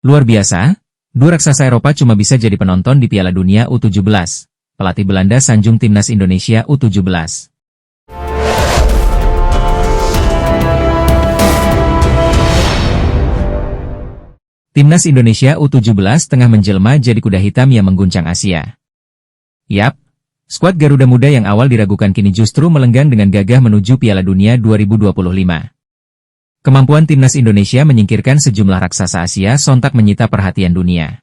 Luar biasa, dua raksasa Eropa cuma bisa jadi penonton di Piala Dunia U17. Pelatih Belanda sanjung timnas Indonesia U17. Timnas Indonesia U17 tengah menjelma jadi kuda hitam yang mengguncang Asia. Yap, skuad Garuda Muda yang awal diragukan kini justru melenggang dengan gagah menuju Piala Dunia 2025. Kemampuan timnas Indonesia menyingkirkan sejumlah raksasa Asia sontak menyita perhatian dunia.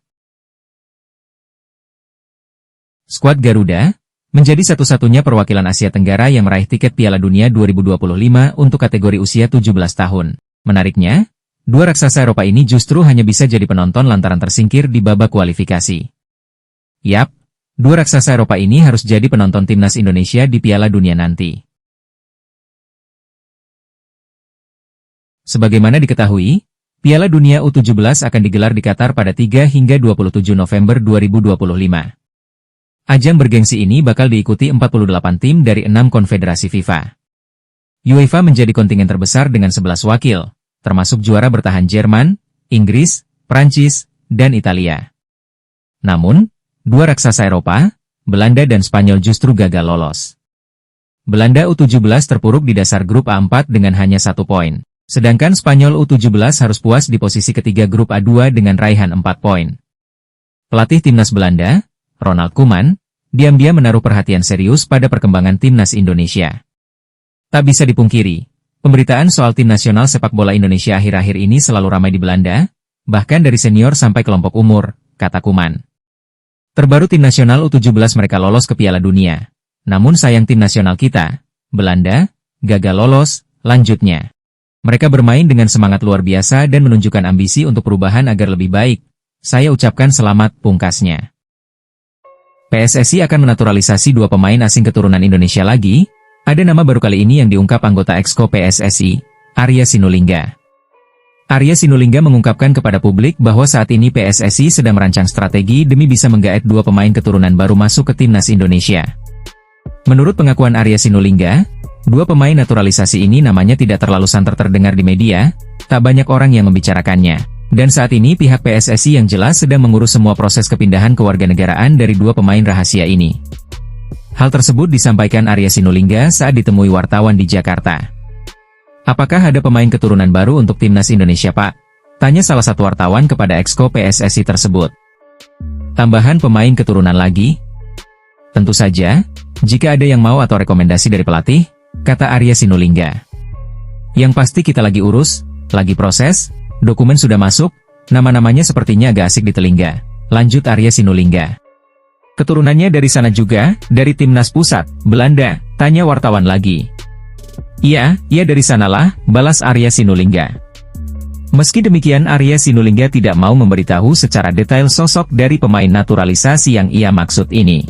Skuad Garuda menjadi satu-satunya perwakilan Asia Tenggara yang meraih tiket Piala Dunia 2025 untuk kategori usia 17 tahun. Menariknya, dua raksasa Eropa ini justru hanya bisa jadi penonton lantaran tersingkir di babak kualifikasi. Yap, dua raksasa Eropa ini harus jadi penonton timnas Indonesia di Piala Dunia nanti. Sebagaimana diketahui, Piala Dunia U17 akan digelar di Qatar pada 3 hingga 27 November 2025. Ajang bergengsi ini bakal diikuti 48 tim dari 6 konfederasi FIFA. UEFA menjadi kontingen terbesar dengan 11 wakil, termasuk juara bertahan Jerman, Inggris, Prancis, dan Italia. Namun, dua raksasa Eropa, Belanda dan Spanyol justru gagal lolos. Belanda U17 terpuruk di dasar grup A4 dengan hanya 1 poin. Sedangkan Spanyol U17 harus puas di posisi ketiga grup A2 dengan raihan 4 poin. Pelatih timnas Belanda, Ronald Koeman, diam-diam menaruh perhatian serius pada perkembangan timnas Indonesia. Tak bisa dipungkiri, pemberitaan soal tim nasional sepak bola Indonesia akhir-akhir ini selalu ramai di Belanda, bahkan dari senior sampai kelompok umur, kata Koeman. Terbaru tim nasional U17 mereka lolos ke Piala Dunia. Namun sayang tim nasional kita, Belanda, gagal lolos, lanjutnya. Mereka bermain dengan semangat luar biasa dan menunjukkan ambisi untuk perubahan agar lebih baik. Saya ucapkan selamat, pungkasnya. PSSI akan menaturalisasi 2 pemain asing keturunan Indonesia lagi. Ada nama baru kali ini yang diungkap anggota Exco PSSI, Arya Sinulinga. Arya Sinulinga mengungkapkan kepada publik bahwa saat ini PSSI sedang merancang strategi demi bisa menggaet 2 pemain keturunan baru masuk ke timnas Indonesia. Menurut pengakuan Arya Sinulinga, 2 pemain naturalisasi ini namanya tidak terlalu santer terdengar di media, tak banyak orang yang membicarakannya. Dan saat ini pihak PSSI yang jelas sedang mengurus semua proses kepindahan kewarganegaraan dari 2 pemain rahasia ini. Hal tersebut disampaikan Arya Sinulinga saat ditemui wartawan di Jakarta. Apakah ada pemain keturunan baru untuk timnas Indonesia, Pak? Tanya salah satu wartawan kepada Exco PSSI tersebut. Tambahan pemain keturunan lagi? Tentu saja, jika ada yang mau atau rekomendasi dari pelatih, kata Arya Sinulinga. Yang pasti kita lagi urus, lagi proses, dokumen sudah masuk, nama-namanya sepertinya agak asik di telinga. Lanjut Arya Sinulinga. Keturunannya dari sana juga, dari timnas pusat, Belanda, tanya wartawan lagi. Iya dari sanalah, balas Arya Sinulinga. Meski demikian Arya Sinulinga tidak mau memberitahu secara detail sosok dari pemain naturalisasi yang ia maksud ini.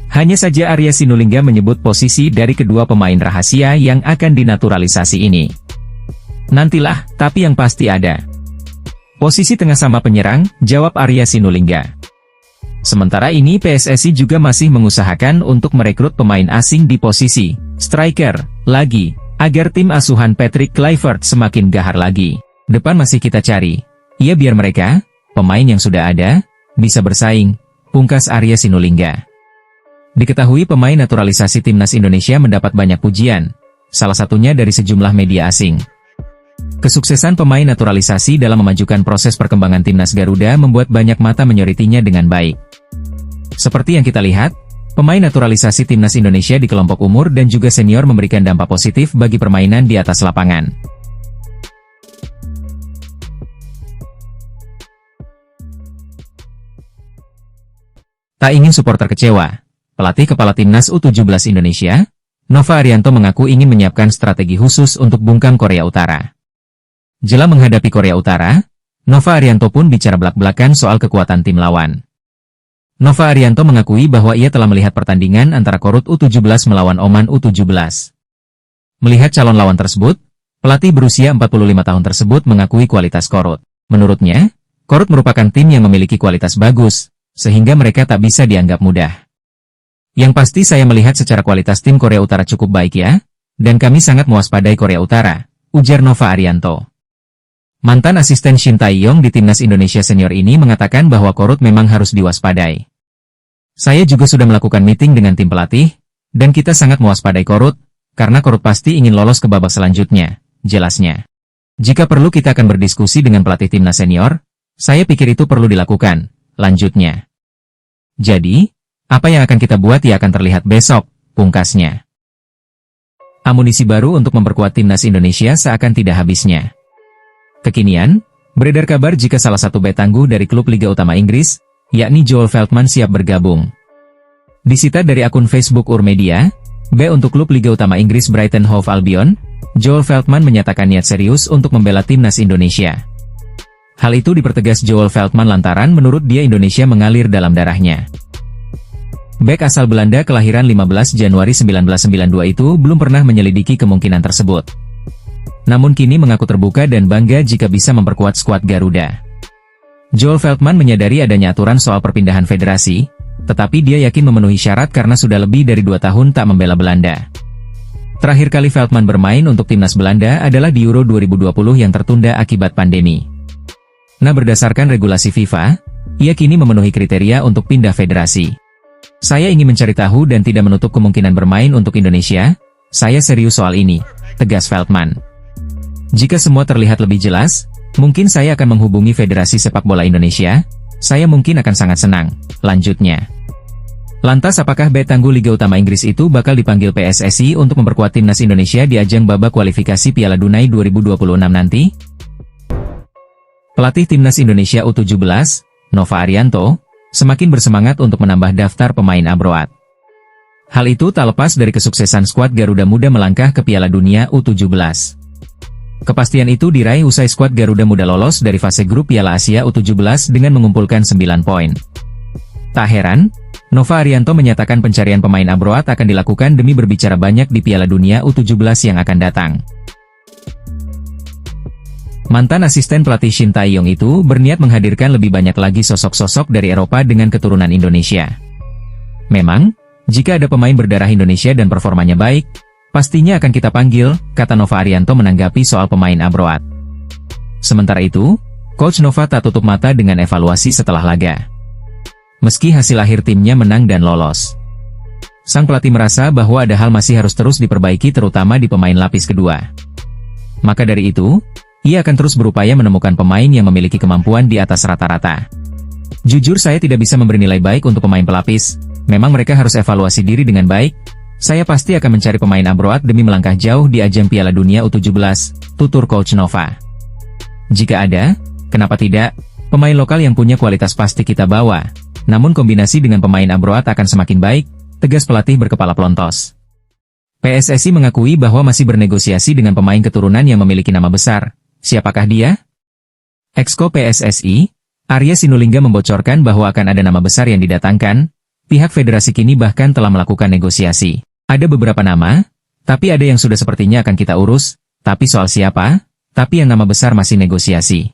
Hanya saja Arya Sinulinga menyebut posisi dari kedua pemain rahasia yang akan dinaturalisasi ini. Nantilah, tapi yang pasti ada. Posisi tengah sama penyerang, jawab Arya Sinulinga. Sementara ini PSSI juga masih mengusahakan untuk merekrut pemain asing di posisi striker lagi, agar tim asuhan Patrick Kluivert semakin gahar lagi. Depan masih kita cari. Iya biar mereka, pemain yang sudah ada, bisa bersaing, pungkas Arya Sinulinga. Diketahui pemain naturalisasi timnas Indonesia mendapat banyak pujian, salah satunya dari sejumlah media asing. Kesuksesan pemain naturalisasi dalam memajukan proses perkembangan timnas Garuda membuat banyak mata menyoritinya dengan baik. Seperti yang kita lihat, pemain naturalisasi timnas Indonesia di kelompok umur dan juga senior memberikan dampak positif bagi permainan di atas lapangan. Tak ingin supporter kecewa, pelatih kepala timnas U17 Indonesia, Nova Arianto mengaku ingin menyiapkan strategi khusus untuk bungkam Korea Utara. Jelang menghadapi Korea Utara, Nova Arianto pun bicara belak-belakan soal kekuatan tim lawan. Nova Arianto mengakui bahwa ia telah melihat pertandingan antara Korut U17 melawan Oman U17. Melihat calon lawan tersebut, pelatih berusia 45 tahun tersebut mengakui kualitas Korut. Menurutnya, Korut merupakan tim yang memiliki kualitas bagus, sehingga mereka tak bisa dianggap mudah. Yang pasti saya melihat secara kualitas tim Korea Utara cukup baik ya, dan kami sangat mewaspadai Korea Utara, ujar Nova Arianto. Mantan asisten Shin Tae-yong di timnas Indonesia senior ini mengatakan bahwa Korut memang harus diwaspadai. Saya juga sudah melakukan meeting dengan tim pelatih, dan kita sangat mewaspadai Korut, karena Korut pasti ingin lolos ke babak selanjutnya, jelasnya. Jika perlu kita akan berdiskusi dengan pelatih timnas senior, saya pikir itu perlu dilakukan, lanjutnya. Jadi, apa yang akan kita buat ya akan terlihat besok, pungkasnya. Amunisi baru untuk memperkuat timnas Indonesia seakan tidak habisnya. Kekinian, beredar kabar jika salah satu bek tangguh dari klub Liga Utama Inggris, yakni Joel Veltman siap bergabung. Disita dari akun Facebook Urmedia, bek untuk klub Liga Utama Inggris Brighton Hove Albion, Joel Veltman menyatakan niat serius untuk membela timnas Indonesia. Hal itu dipertegas Joel Veltman lantaran menurut dia Indonesia mengalir dalam darahnya. Bek asal Belanda kelahiran 15 Januari 1992 itu belum pernah menyelidiki kemungkinan tersebut. Namun kini mengaku terbuka dan bangga jika bisa memperkuat skuad Garuda. Joel Veltman menyadari adanya aturan soal perpindahan federasi, tetapi dia yakin memenuhi syarat karena sudah lebih dari 2 tahun tak membela Belanda. Terakhir kali Veltman bermain untuk timnas Belanda adalah di Euro 2020 yang tertunda akibat pandemi. Nah, berdasarkan regulasi FIFA, ia kini memenuhi kriteria untuk pindah federasi. Saya ingin mencari tahu dan tidak menutup kemungkinan bermain untuk Indonesia, saya serius soal ini, tegas Veltman. Jika semua terlihat lebih jelas, mungkin saya akan menghubungi Federasi Sepak Bola Indonesia, saya mungkin akan sangat senang, lanjutnya. Lantas apakah bek tangguh Liga Utama Inggris itu bakal dipanggil PSSI untuk memperkuat timnas Indonesia di ajang babak kualifikasi Piala Dunia 2026 nanti? Pelatih timnas Indonesia U17, Nova Arianto, semakin bersemangat untuk menambah daftar pemain abroad. Hal itu tak lepas dari kesuksesan skuad Garuda Muda melangkah ke Piala Dunia U17. Kepastian itu diraih usai skuad Garuda Muda lolos dari fase grup Piala Asia U17 dengan mengumpulkan 9 poin. Tak heran, Nova Arianto menyatakan pencarian pemain abroad akan dilakukan demi berbicara banyak di Piala Dunia U17 yang akan datang. Mantan asisten pelatih Shin Tae-yong itu berniat menghadirkan lebih banyak lagi sosok-sosok dari Eropa dengan keturunan Indonesia. Memang, jika ada pemain berdarah Indonesia dan performanya baik, pastinya akan kita panggil, kata Nova Arianto menanggapi soal pemain abroad. Sementara itu, Coach Nova tak tutup mata dengan evaluasi setelah laga. Meski hasil akhir timnya menang dan lolos, sang pelatih merasa bahwa ada hal masih harus terus diperbaiki terutama di pemain lapis kedua. Maka dari itu, ia akan terus berupaya menemukan pemain yang memiliki kemampuan di atas rata-rata. Jujur saya tidak bisa memberi nilai baik untuk pemain pelapis, memang mereka harus evaluasi diri dengan baik. Saya pasti akan mencari pemain abroad demi melangkah jauh di ajang Piala Dunia U17, tutur Coach Nova. Jika ada, kenapa tidak, pemain lokal yang punya kualitas pasti kita bawa, namun kombinasi dengan pemain abroad akan semakin baik, tegas pelatih berkepala pelontos. PSSI mengakui bahwa masih bernegosiasi dengan pemain keturunan yang memiliki nama besar. Siapakah dia? Exco PSSI, Arya Sinulinga membocorkan bahwa akan ada nama besar yang didatangkan. Pihak federasi kini bahkan telah melakukan negosiasi. Ada beberapa nama, tapi ada yang sudah sepertinya akan kita urus, tapi soal siapa, tapi yang nama besar masih negosiasi.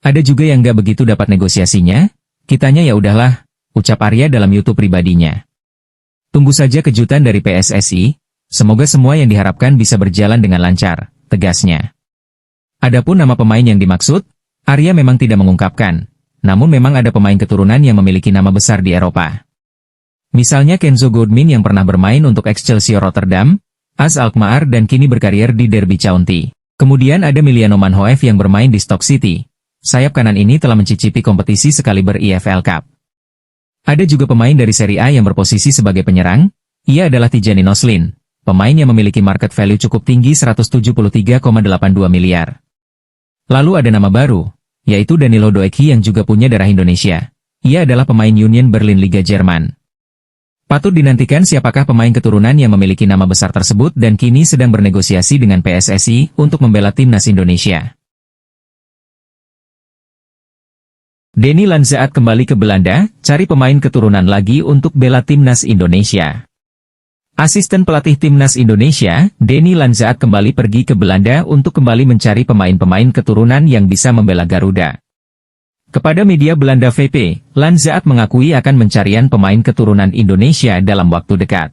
Ada juga yang gak begitu dapat negosiasinya, kitanya ya udahlah, ucap Arya dalam YouTube pribadinya. Tunggu saja kejutan dari PSSI, semoga semua yang diharapkan bisa berjalan dengan lancar, tegasnya. Adapun nama pemain yang dimaksud, Arya memang tidak mengungkapkan, namun memang ada pemain keturunan yang memiliki nama besar di Eropa. Misalnya Kenzo Goodmin yang pernah bermain untuk Excelsior Rotterdam, AS Alkmaar dan kini berkarier di Derby County. Kemudian ada Miliano Manhoef yang bermain di Stoke City. Sayap kanan ini telah mencicipi kompetisi sekaliber EFL Cup. Ada juga pemain dari Serie A yang berposisi sebagai penyerang, ia adalah Tijani Noslin, pemain yang memiliki market value cukup tinggi 173,82 miliar. Lalu ada nama baru, yaitu Danilo Doeki yang juga punya darah Indonesia. Ia adalah pemain Union Berlin Liga Jerman. Patut dinantikan siapakah pemain keturunan yang memiliki nama besar tersebut dan kini sedang bernegosiasi dengan PSSI untuk membela timnas Indonesia. Denny Lanzaat kembali ke Belanda, cari pemain keturunan lagi untuk bela timnas Indonesia. Asisten pelatih timnas Indonesia, Denny Lanzaat kembali pergi ke Belanda untuk kembali mencari pemain-pemain keturunan yang bisa membela Garuda. Kepada media Belanda VP, Lanzaat mengakui akan pencarian pemain keturunan Indonesia dalam waktu dekat.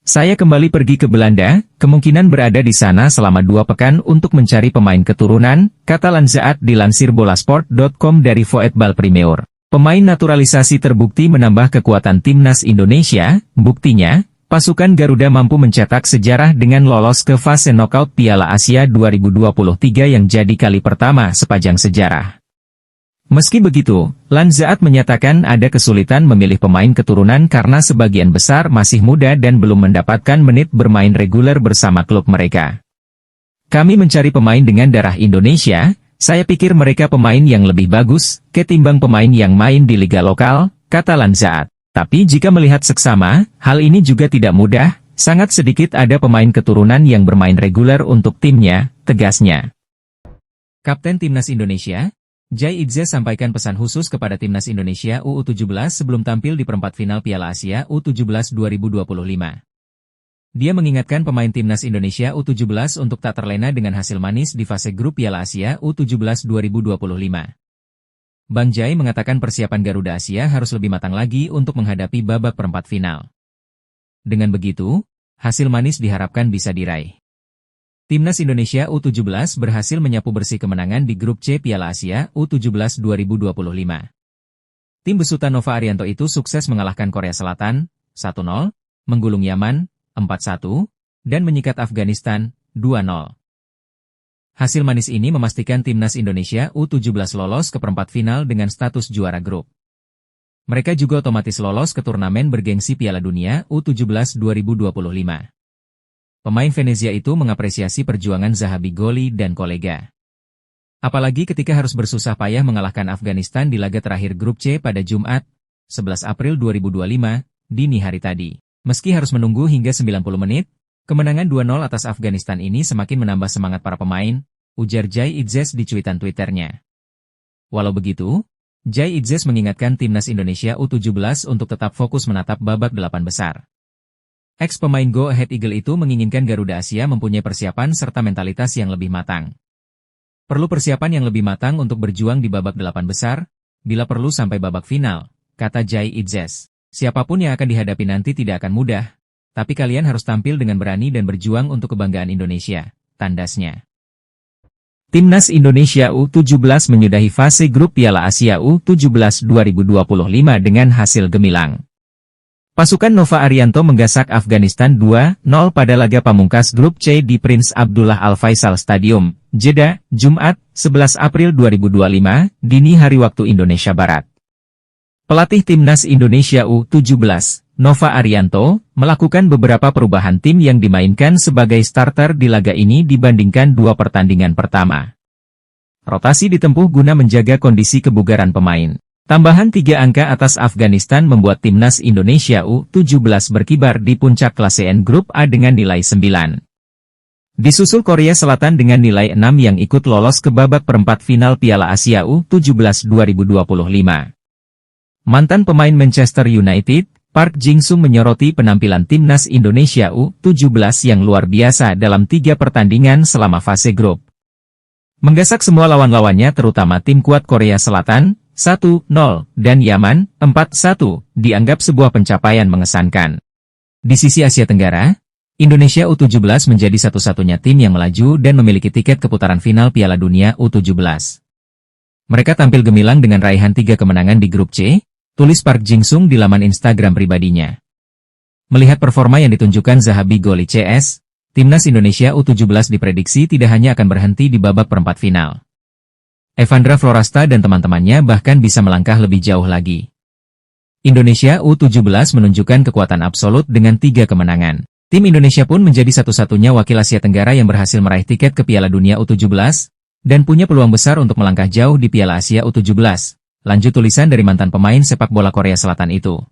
Saya kembali pergi ke Belanda, kemungkinan berada di sana selama 2 pekan untuk mencari pemain keturunan, kata Lanzaat dilansir bolasport.com dari Voetbal Primeur. Pemain naturalisasi terbukti menambah kekuatan timnas Indonesia, buktinya, pasukan Garuda mampu mencetak sejarah dengan lolos ke fase knockout Piala Asia 2023 yang jadi kali pertama sepanjang sejarah. Meski begitu, Lanzaat menyatakan ada kesulitan memilih pemain keturunan karena sebagian besar masih muda dan belum mendapatkan menit bermain reguler bersama klub mereka. Kami mencari pemain dengan darah Indonesia, saya pikir mereka pemain yang lebih bagus, ketimbang pemain yang main di liga lokal, kata Lanzaat. Tapi jika melihat seksama, hal ini juga tidak mudah, sangat sedikit ada pemain keturunan yang bermain reguler untuk timnya, tegasnya. Kapten Timnas Indonesia, Jai Idze sampaikan pesan khusus kepada Timnas Indonesia U17 sebelum tampil di perempat final Piala Asia U17 2025. Dia mengingatkan pemain Timnas Indonesia U17 untuk tak terlena dengan hasil manis di fase grup Piala Asia U17 2025. Bang Jai mengatakan persiapan Garuda Asia harus lebih matang lagi untuk menghadapi babak perempat final. Dengan begitu, hasil manis diharapkan bisa diraih. Timnas Indonesia U17 berhasil menyapu bersih kemenangan di grup C Piala Asia U17 2025. Tim besutan Nova Arianto itu sukses mengalahkan Korea Selatan 1-0, menggulung Yaman 4-1, dan menyikat Afghanistan 2-0. Hasil manis ini memastikan Timnas Indonesia U17 lolos ke perempat final dengan status juara grup. Mereka juga otomatis lolos ke turnamen bergengsi Piala Dunia U17 2025. Pemain Venezia itu mengapresiasi perjuangan Zahabi Goli dan kolega. Apalagi ketika harus bersusah payah mengalahkan Afghanistan di laga terakhir grup C pada Jumat, 11 April 2025, dini hari tadi. Meski harus menunggu hingga 90 menit, kemenangan 2-0 atas Afghanistan ini semakin menambah semangat para pemain, ujar Jai Idze di cuitan Twitternya. Walau begitu, Jai Idze mengingatkan Timnas Indonesia U17 untuk tetap fokus menatap babak 8 besar. Ex-pemain Go Ahead Eagle itu menginginkan Garuda Asia mempunyai persiapan serta mentalitas yang lebih matang. Perlu persiapan yang lebih matang untuk berjuang di babak 8 besar, bila perlu sampai babak final, kata Jai Idze. Siapapun yang akan dihadapi nanti tidak akan mudah, tapi kalian harus tampil dengan berani dan berjuang untuk kebanggaan Indonesia, tandasnya. Timnas Indonesia U17 menyudahi fase grup Piala Asia U17 2025 dengan hasil gemilang. Pasukan Nova Arianto menggasak Afghanistan 2-0 pada laga pamungkas grup C di Prince Abdullah Al Faisal Stadium, Jeddah, Jumat, 11 April 2025, dini hari waktu Indonesia Barat. Pelatih Timnas Indonesia U17, Nova Arianto, melakukan beberapa perubahan tim yang dimainkan sebagai starter di laga ini dibandingkan 2 pertandingan pertama. Rotasi ditempuh guna menjaga kondisi kebugaran pemain. Tambahan 3 angka atas Afghanistan membuat Timnas Indonesia U17 berkibar di puncak klassemen grup A dengan nilai 9. Disusul Korea Selatan dengan nilai 6 yang ikut lolos ke babak perempat final Piala Asia U17 2025. Mantan pemain Manchester United, Park Jin-sung menyoroti penampilan Timnas Indonesia U17 yang luar biasa dalam 3 pertandingan selama fase grup. Menggasak semua lawan-lawannya terutama tim kuat Korea Selatan, 1-0, dan Yaman, 4-1, dianggap sebuah pencapaian mengesankan. Di sisi Asia Tenggara, Indonesia U17 menjadi satu-satunya tim yang melaju dan memiliki tiket ke putaran final Piala Dunia U17. Mereka tampil gemilang dengan raihan 3 kemenangan di grup C, tulis Park Jin-sung di laman Instagram pribadinya. Melihat performa yang ditunjukkan Zahabi Goli CS, Timnas Indonesia U17 diprediksi tidak hanya akan berhenti di babak perempat final. Evandra Florasta dan teman-temannya bahkan bisa melangkah lebih jauh lagi. Indonesia U17 menunjukkan kekuatan absolut dengan 3 kemenangan. Tim Indonesia pun menjadi satu-satunya wakil Asia Tenggara yang berhasil meraih tiket ke Piala Dunia U17, dan punya peluang besar untuk melangkah jauh di Piala Asia U17. Lanjut tulisan dari mantan pemain sepak bola Korea Selatan itu.